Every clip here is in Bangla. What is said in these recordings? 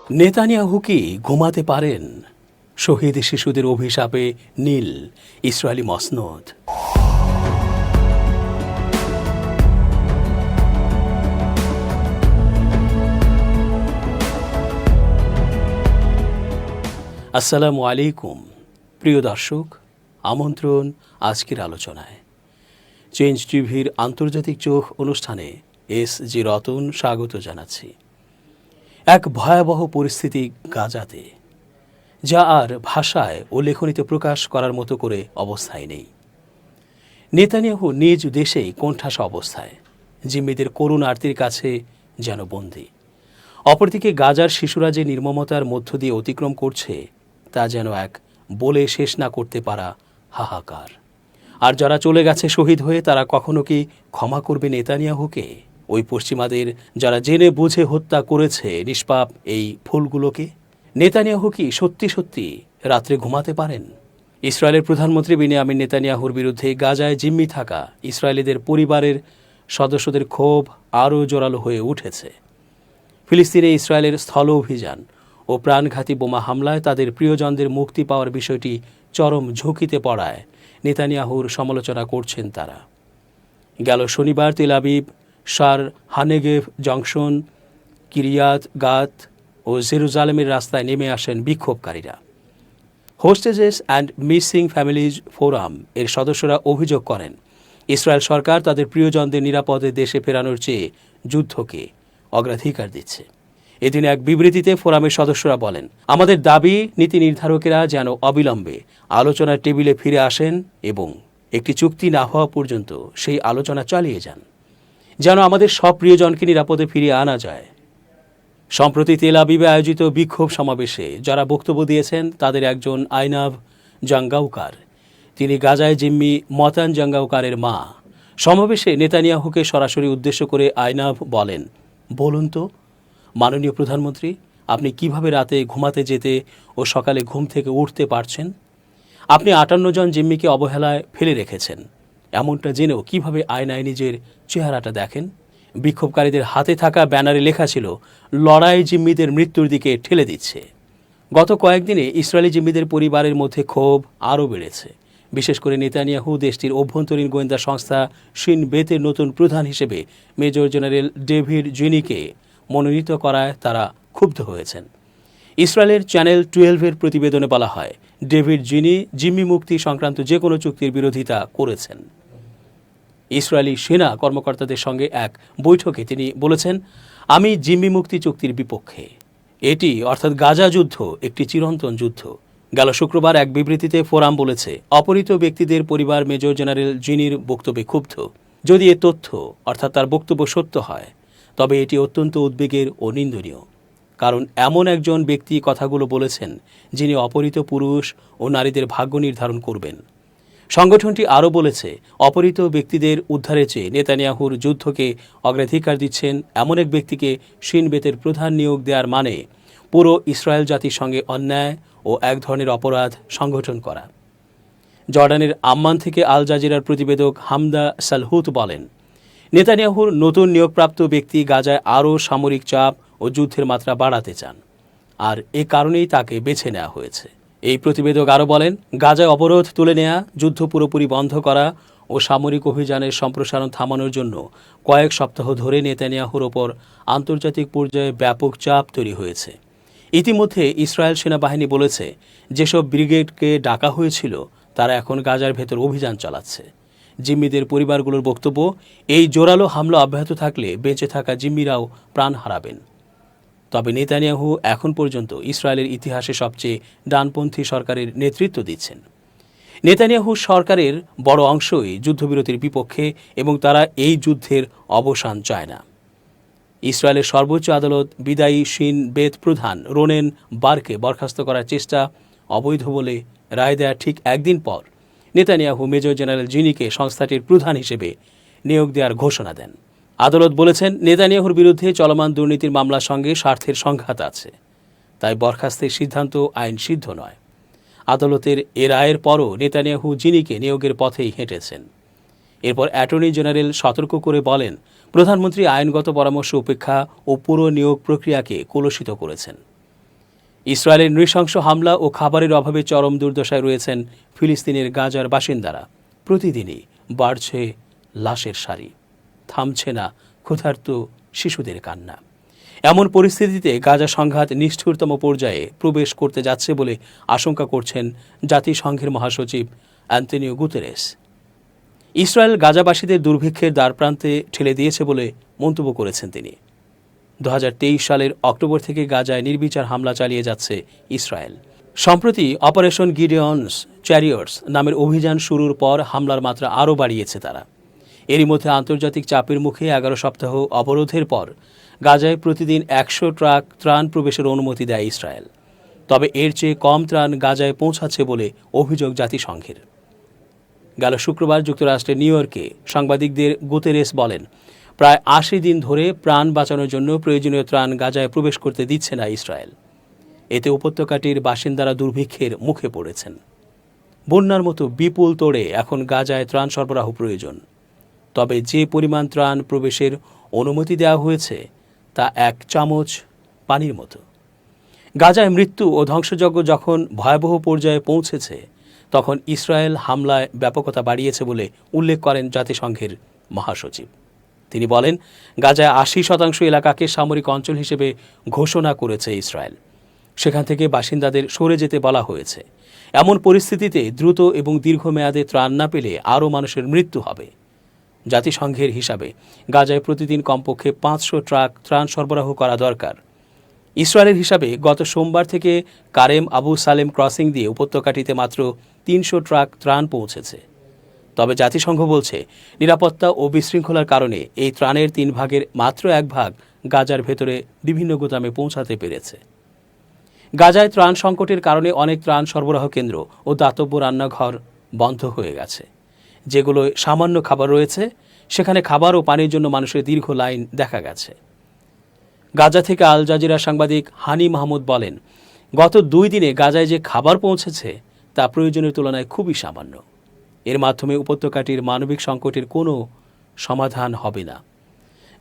নেতানিয়াহু কি ঘুমাতে পারেন? শহীদ শিশুদের অভিশাপে নীল ইসরায়েলি মসনদ। আসসালামু আলাইকুম প্রিয় দর্শক, আমন্ত্রণ আজকের আলোচনায়। চেঞ্জ টিভির আন্তর্জাতিক চোখ অনুষ্ঠানে এস.জি. রতন স্বাগত জানাচ্ছি। এক ভয়াবহ পরিস্থিতি গাজাতে, যা আর ভাষায় ও লেখনীতে প্রকাশ করার মতো করে অবস্থায় নেই। নেতানিয়াহু নিজ দেশেই কোণঠাসা অবস্থায়, জিম্মিদের করুণ আরতির কাছে যেন বন্দী। অপরদিকে গাজার শিশুরা যে নির্মমতার মধ্য দিয়ে অতিক্রম করছে, তা যেন এক বলে শেষ না করতে পারা হাহাকার। আর যারা চলে গেছে শহীদ হয়ে, তারা কখনো কি ক্ষমা করবে নেতানিয়াহুকে? ওই পশ্চিমাদের যারা জেনে বুঝে হত্যা করেছে নিষ্পাপ এই ফুলগুলোকে? নেতানিয়াহু কি সত্যি সত্যি রাত্রে ঘুমাতে পারেন? ইসরায়েলের প্রধানমন্ত্রী বেনিয়ামিন নেতানিয়াহুর বিরুদ্ধে গাজায় জিম্মি থাকা ইসরায়েলিদের পরিবারের সদস্যদের ক্ষোভ আরও জোরালো হয়ে উঠেছে। ফিলিস্তিনে ইসরায়েলের স্থল অভিযান ও প্রাণঘাতী বোমা হামলায় তাদের প্রিয়জনদের মুক্তি পাওয়ার বিষয়টি চরম ঝুঁকিতে পড়ায় নেতানিয়াহুর সমালোচনা করছেন তারা। গেল শনিবার তেল আবিব, শার হানেগেভ জংশন, কিরিয়াত গাত ও জেরুজালেমের রাস্তায় নেমে আসেন বিক্ষোভকারীরা। হোস্টেজেস অ্যান্ড মিসিং ফ্যামিলিজ ফোরাম এর সদস্যরা অভিযোগ করেন, ইসরায়েল সরকার তাদের প্রিয়জনদের নিরাপদে দেশে ফেরানোর চেয়ে যুদ্ধকে অগ্রাধিকার দিচ্ছে। এদিন এক বিবৃতিতে ফোরামের সদস্যরা বলেন, আমাদের দাবি নীতি নির্ধারকেরা যেন অবিলম্বে আলোচনার টেবিলে ফিরে আসেন এবং একটি চুক্তি না হওয়া পর্যন্ত সেই আলোচনা চালিয়ে যান, যেন আমাদের সব প্রিয়জনকে নিরাপদে ফিরিয়ে আনা যায়। সম্প্রতি তেল আবিবে আয়োজিত বিক্ষোভ সমাবেশে যারা বক্তব্য দিয়েছেন, তাদের একজন আইনাভ জাঙ্গাউকার। তিনি গাজায় জিম্মি মতান জাঙ্গাউকারের মা। সমাবেশে নেতানিয়াহুকে সরাসরি উদ্দেশ্য করে আইনাভ বলেন, বলুন তো মাননীয় প্রধানমন্ত্রী, আপনি কিভাবে রাতে ঘুমাতে যেতে ও সকালে ঘুম থেকে উঠতে পারছেন? আপনি 58 জন জিম্মিকে অবহেলায় ফেলে রেখেছেন। এমনটা জেনেও কিভাবে আয়নায় নিজের চেহারাটা দেখেন? বিক্ষোভকারীদের হাতে থাকা ব্যানারে লেখা ছিল, লড়াই জিম্মিদের মৃত্যুর দিকে ঠেলে দিচ্ছে। গত কয়েকদিনে ইসরায়েলি জিম্মিদের পরিবারের মধ্যে ক্ষোভ আরও বেড়েছে। বিশেষ করে নেতানিয়াহু দেশটির অভ্যন্তরীণ গোয়েন্দা সংস্থা শিন বেতের নতুন প্রধান হিসেবে মেজর জেনারেল ডেভিড জিনিকে মনোনীত করায় তারা ক্ষুব্ধ হয়েছেন। ইসরায়েলের চ্যানেল 12-এর প্রতিবেদনে বলা হয়, ডেভিড জিম্মি মুক্তি সংক্রান্ত যে কোনো চুক্তির বিরোধিতা করেছেন। ইসরায়েলি সেনা কর্মকর্তাদের সঙ্গে এক বৈঠকে তিনি বলেছেন, আমি জিম্মি মুক্তি চুক্তির বিপক্ষে। এটি অর্থাৎ গাজা যুদ্ধ একটি চিরন্তন যুদ্ধ। গেল শুক্রবার এক বিবৃতিতে ফোরাম বলেছে, অপহৃত ব্যক্তিদের পরিবার মেজর জেনারেল জিনির বক্তব্যে ক্ষুব্ধ। যদি এ তথ্য অর্থাৎ তার বক্তব্য সত্য হয়, তবে এটি অত্যন্ত উদ্বেগের ও নিন্দনীয়। কারণ এমন একজন ব্যক্তি কথাগুলো বলেছেন, যিনি অপহৃত পুরুষ ও নারীদের ভাগ্য নির্ধারণ করবেন। সংগঠনটি আরও বলেছে, অপহৃত ব্যক্তিদের উদ্ধারের চেয়ে নেতানিয়াহুর যুদ্ধকে অগ্রাধিকার দিচ্ছেন এমন এক ব্যক্তিকে শিন বেতের প্রধান নিয়োগ দেওয়ার মানে পুরো ইসরায়েল জাতির সঙ্গে অন্যায় ও এক ধরনের অপরাধ সংগঠন করা। জর্ডানের আম্মান থেকে আল জাজিরার প্রতিবেদক হামদা সালহুত বলেন, নেতানিয়াহুর নতুন নিয়োগপ্রাপ্ত ব্যক্তি গাজায় আরও সামরিক চাপ ও যুদ্ধের মাত্রা বাড়াতে চান, আর এ কারণেই তাকে বেছে নেওয়া হয়েছে। এই প্রতিবেদক আরও বলেন, গাজায় অবরোধ তুলে নেওয়া, যুদ্ধ পুরোপুরি বন্ধ করা ও সামরিক অভিযানের সম্প্রসারণ থামানোর জন্য কয়েক সপ্তাহ ধরে নেতানিয়াহুর ওপর আন্তর্জাতিক পর্যায়ে ব্যাপক চাপ তৈরি হয়েছে। ইতিমধ্যে ইসরায়েল সেনাবাহিনী বলেছে, যেসব ব্রিগেডকে ডাকা হয়েছিল তারা এখন গাজার ভেতর অভিযান চালাচ্ছে। জিম্মিদের পরিবারগুলোর বক্তব্য, এই জোরালো হামলা অব্যাহত থাকলে বেঁচে থাকা জিম্মিরাও প্রাণ হারাবেন। তবে নেতানিয়াহু এখন পর্যন্ত ইসরায়েলের ইতিহাসে সবচেয়ে ডানপন্থী সরকারের নেতৃত্ব দিচ্ছেন। নেতানিয়াহু সরকারের বড় অংশই যুদ্ধবিরতির বিপক্ষে এবং তারা এই যুদ্ধের অবসান চায় না। ইসরায়েলের সর্বোচ্চ আদালত বিদায়ী শিন বেত প্রধান রোনেন বারকে বরখাস্ত করার চেষ্টা অবৈধ বলে রায় দেওয়ার ঠিক একদিন পর নেতানিয়াহু মেজর জেনারেল জিনিকে সংস্থাটির প্রধান হিসেবে নিয়োগ দেওয়ার ঘোষণা দেন। আদালত বলেছেন, নেতানিয়াহুর বিরুদ্ধে চলমান দুর্নীতির মামলার সঙ্গে স্বার্থের সংঘাত আছে, তাই বরখাস্তের সিদ্ধান্ত আইন সিদ্ধ নয়। আদালতের এ রায়ের পরও নেতানিয়াহু জিনিকে নিয়োগের পথেই হেঁটেছেন। এরপর অ্যাটর্নি জেনারেল সতর্ক করে বলেন, প্রধানমন্ত্রী আইনগত পরামর্শ উপেক্ষা ও পুরো নিয়োগ প্রক্রিয়াকে কলুষিত করেছেন। ইসরায়েলের নৃশংস হামলা ও খাবারের অভাবে চরম দুর্দশায় রয়েছেন ফিলিস্তিনের গাজার বাসিন্দারা। প্রতিদিনই বাড়ছে লাশের সারি, থামছে না ক্ষুধার্ত শিশুদের কান্না। এমন পরিস্থিতিতে গাজা সংঘাত নিষ্ঠুরতম পর্যায়ে প্রবেশ করতে যাচ্ছে বলে আশঙ্কা করছেন জাতিসংঘের মহাসচিব অ্যান্তোনিও গুতেরেস। ইসরায়েল গাজাবাসীদের দুর্ভিক্ষের দ্বারপ্রান্তে ঠেলে দিয়েছে বলে মন্তব্য করেছেন তিনি। 2023 সালের অক্টোবর থেকে গাজায় নির্বিচার হামলা চালিয়ে যাচ্ছে ইসরায়েল। সম্প্রতি অপারেশন গিডিয়নস চ্যারিয়টস নামের অভিযান শুরুর পর হামলার মাত্রা আরও বাড়িয়েছে তারা। এরই মধ্যে আন্তর্জাতিক চাপের মুখে 11 সপ্তাহ অবরোধের পর গাজায় প্রতিদিন 100 ট্রাক ত্রাণ প্রবেশের অনুমতি দেয় ইসরায়েল। তবে এর চেয়ে কম ত্রাণ গাজায় পৌঁছাচ্ছে বলে অভিযোগ জাতিসংঘের। গেল শুক্রবার যুক্তরাষ্ট্রের নিউ ইয়র্কে সাংবাদিকদের গুতেরেস বলেন, প্রায় 80 দিন ধরে প্রাণ বাঁচানোর জন্য প্রয়োজনীয় ত্রাণ গাজায় প্রবেশ করতে দিচ্ছে না ইসরায়েল। এতে উপত্যকাটির বাসিন্দারা দুর্ভিক্ষের মুখে পড়েছেন। বন্যার মতো বিপুল তোড়ে এখন গাজায় ত্রাণ সরবরাহ প্রয়োজন। তবে যে পরিমাণ ত্রাণ প্রবেশের অনুমতি দেওয়া হয়েছে তা 1 চামচ পানির মতো। গাজায় মৃত্যু ও ধ্বংসযজ্ঞ যখন ভয়াবহ পর্যায়ে পৌঁছেছে, তখন ইসরায়েল হামলায় ব্যাপকতা বাড়িয়েছে বলে উল্লেখ করেন জাতিসংঘের মহাসচিব। তিনি বলেন, গাজায় 80% এলাকাকে সামরিক অঞ্চল হিসেবে ঘোষণা করেছে ইসরায়েল। সেখান থেকে বাসিন্দাদের সরে যেতে বলা হয়েছে। এমন পরিস্থিতিতে দ্রুত এবং দীর্ঘমেয়াদে ত্রাণ না পেলে আরও মানুষের মৃত্যু হবে। জাতিসংঘের হিসাবে গাজায় প্রতিদিন কমপক্ষে 500 ট্রাক ত্রাণ সরবরাহ করা দরকার। ইসরায়েলের হিসাবে গত সোমবার থেকে কারেম আবু সালেম ক্রসিং দিয়ে উপত্যকাটিতে মাত্র 300 ট্রাক ত্রাণ পৌঁছেছে। তবে জাতিসংঘ বলছে, নিরাপত্তা ও বিশৃঙ্খলার কারণে এই ত্রাণের 3 ভাগের মাত্র 1 ভাগ গাজার ভেতরে বিভিন্ন গুদামে পৌঁছাতে পেরেছে। গাজায় ত্রাণ সংকটের কারণে অনেক ত্রাণ সরবরাহ কেন্দ্র ও দাতব্য রান্নাঘর বন্ধ হয়ে গেছে। যেগুলোয় সামান্য খাবার রয়েছে, সেখানে খাবার ও পানির জন্য মানুষের দীর্ঘ লাইন দেখা গেছে। গাজা থেকে আল জাজিরা সাংবাদিক হানি মাহমুদ বলেন, গত 2 দিনে গাজায় যে খাবার পৌঁছেছে তা প্রয়োজনের তুলনায় খুবই সামান্য। এর মাধ্যমে উপত্যকাটির মানবিক সংকটের কোনো সমাধান হবে না।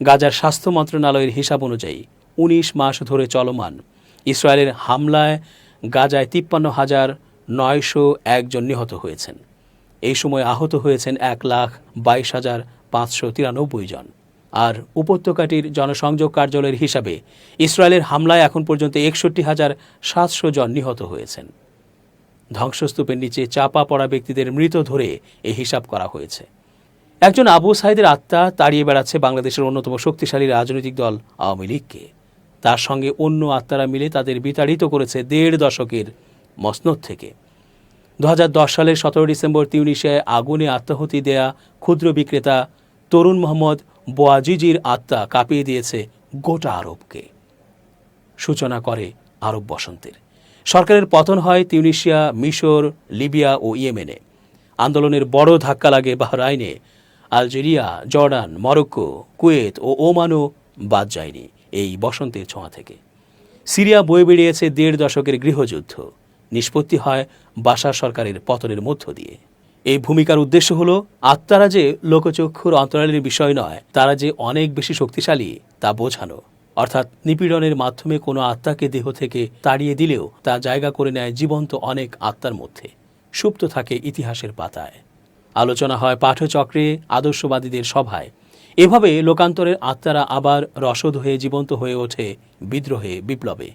গাজার স্বাস্থ্য মন্ত্রণালয়ের হিসাব অনুযায়ী 19 মাস ধরে চলমান ইসরায়েলের হামলায় গাজায় 53,901 জন নিহত হয়েছেন। এই সময় আহত হয়েছেন 1,22,593 জন। আর উপত্যকাটির জনসংযোগ কার্যালয়ের হিসাবে ইসরায়েলের হামলায় এখন পর্যন্ত 61,700 জন নিহত হয়েছেন। ধ্বংসস্তূপের নিচে চাপা পড়া ব্যক্তিদের মৃত ধরে এই হিসাব করা হয়েছে। একজন আবু সাইদের আত্মা তাড়িয়ে বেড়াচ্ছে বাংলাদেশের অন্যতম শক্তিশালী রাজনৈতিক দল আওয়ামী লীগকে। তার সঙ্গে অন্য আত্মারা মিলে তাদের বিতাড়িত করেছে 1.5 দশকের মসনদ থেকে। 2010 সালের 17 ডিসেম্বর তিউনিসিয়ায় আগুনে আত্মাহুতি দেয়া ক্ষুদ্র বিক্রেতা তরুণ মোহাম্মদ বোয়াজিজির আত্মা কাঁপিয়ে দিয়েছে গোটা আরবকে। সূচনা করে আরব বসন্তের। সরকারের পতন হয় তিউনিসিয়া, মিশর, লিবিয়া ও ইয়েমেনে। আন্দোলনের বড় ধাক্কা লাগে বাহরাইনে। আলজেরিয়া, জর্ডান, মরক্কো, কুয়েত ও ওমানও বাদ যায়নি এই বসন্তের ছোঁয়া থেকে। সিরিয়া বয়ে বেরিয়েছে 1.5 দশকের গৃহযুদ্ধ। নিষ্পত্তি হয় বাশার সরকারের পতনের মধ্য দিয়ে। এই ভূমিকার উদ্দেশ্য হল আত্মারা যে লোকচক্ষুর অন্তরালের বিষয় নয়, তারা যে অনেক বেশি শক্তিশালী তা বোঝানো। অর্থাৎ নিপীড়নের মাধ্যমে কোনো আত্মাকে দেহ থেকে তাড়িয়ে দিলেও তা জায়গা করে নেয় জীবন্ত অনেক আত্মার মধ্যে, সুপ্ত থাকে ইতিহাসের পাতায়। আলোচনা হয় পাঠচক্রে, আদর্শবাদীদের সভায়। এভাবে লোকান্তরের আত্মারা আবার রসদ হয়ে জীবন্ত হয়ে ওঠে বিদ্রোহে, বিপ্লবে।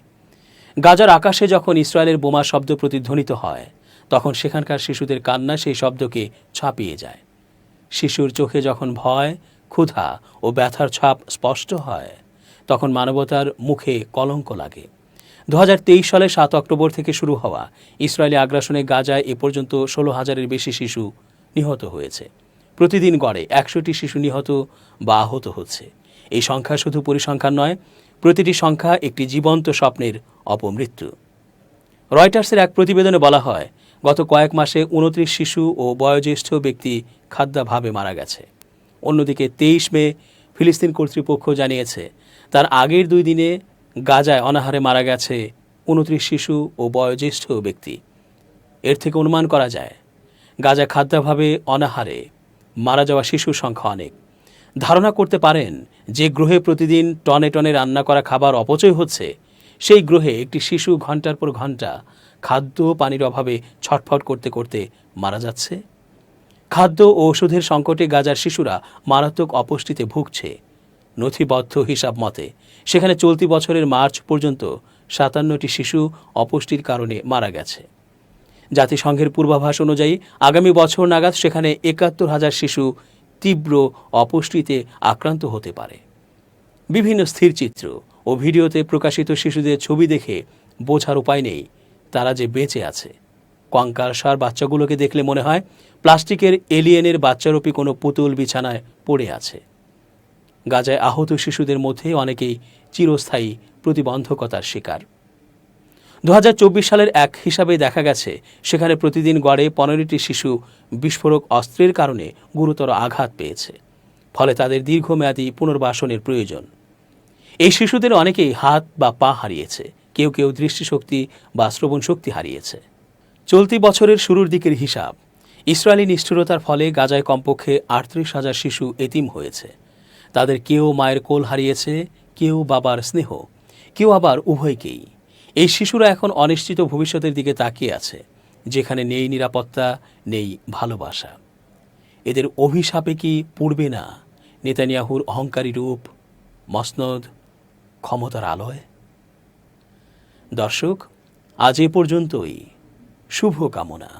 গাজার আকাশে যখন ইসরায়েলের বোমা শব্দ প্রতিধ্বনিত হয়, তখন সেখানকার শিশুদের কান্না সেই শব্দকে ছাপিয়ে যায়। শিশুর চোখে যখন ভয়, ক্ষুধা ও ব্যথার ছাপ স্পষ্ট হয়, তখন মানবতার মুখে কলঙ্ক লাগে। 2023 সালে 7 অক্টোবর থেকে শুরু হওয়া ইসরায়েলি আগ্রাসনে গাজায় এ পর্যন্ত 16,000-এর বেশি শিশু নিহত হয়েছে। প্রতিদিন গড়ে 100টি শিশু নিহত বা আহত হচ্ছে। এই সংখ্যা শুধু পরিসংখ্যান নয়, প্রতিটি সংখ্যা একটি জীবন্ত স্বপ্নের অপমৃত্যু। রয়টার্সের এক প্রতিবেদনে বলা হয়, গত কয়েক মাসে 29 শিশু ও বয়োজ্যেষ্ঠ ব্যক্তি খাদ্যাভাবে মারা গেছে। অন্যদিকে 23 মে ফিলিস্তিন কর্তৃপক্ষ জানিয়েছে, তার আগের 2 দিনে গাজায় অনাহারে মারা গেছে 29 শিশু ও বয়োজ্যেষ্ঠ ব্যক্তি। এর থেকে অনুমান করা যায়, গাজা খাদ্যাভাবে অনাহারে মারা যাওয়া শিশুর সংখ্যা অনেক। ধারণা করতে পারেন, যে গ্রহে প্রতিদিন টনে টনে রান্না করা খাবার অপচয় হচ্ছে, সেই গ্রহে একটি শিশু ঘন্টার পর ঘন্টা খাদ্য পানির অভাবে ছটফট করতে করতে মারা যাচ্ছে? খাদ্য ও ওষুধের সংকটে গাজার শিশুরা মারাত্মক অপুষ্টিতে ভুগছে। নথিবদ্ধ হিসাব মতে সেখানে চলতি বছরের মার্চ পর্যন্ত ৫৭টি শিশু অপুষ্টির কারণে মারা গেছে। জাতিসংঘের পূর্বাভাস অনুযায়ী আগামী বছর নাগাদ সেখানে ৭১,০০০ শিশু তীব্র অপুষ্টিতে আক্রান্ত হতে পারে। বিভিন্ন স্থিরচিত্র ও ভিডিওতে প্রকাশিত শিশুদের ছবি দেখে বোঝার উপায় নেই তারা যে বেঁচে আছে। কঙ্কালসার বাচ্চাগুলোকে দেখলে মনে হয় প্লাস্টিকের এলিয়েনের বাচ্চারূপী কোনো পুতুল বিছানায় পড়ে আছে। গাজায় আহত শিশুদের মধ্যে অনেকেই চিরস্থায়ী প্রতিবন্ধকতার শিকার। ২০২৪ সালের এক হিসাবে দেখা গেছে সেখানে প্রতিদিন গড়ে ১৫টি শিশু বিস্ফোরক অস্ত্রের কারণে গুরুতর আঘাত পেয়েছে, ফলে তাদের দীর্ঘমেয়াদী পুনর্বাসনের প্রয়োজন। এই শিশুদের অনেকেই হাত বা পা হারিয়েছে, কেউ কেউ দৃষ্টিশক্তি বা শ্রবণ শক্তি হারিয়েছে। চলতি বছরের শুরুর দিকের হিসাব, ইসরায়েলি নিষ্ঠুরতার ফলে গাজায় কমপক্ষে ৩৮,০০০ শিশু এতিম হয়েছে। তাদের কেউ মায়ের কোল হারিয়েছে, কেউ বাবার স্নেহ, কেউ আবার উভয়কেই। এই শিশুরা এখন অনিশ্চিত ভবিষ্যতের দিকে তাকিয়ে আছে, যেখানে নেই নিরাপত্তা, নেই ভালোবাসা। এদের অভিশাপে কি পড়বে না নেতানিয়াহুর অহংকারী রূপ, মসনদ, ক্ষমতার আলোয়? দর্শক, আজ এ পর্যন্তই। শুভকামনা।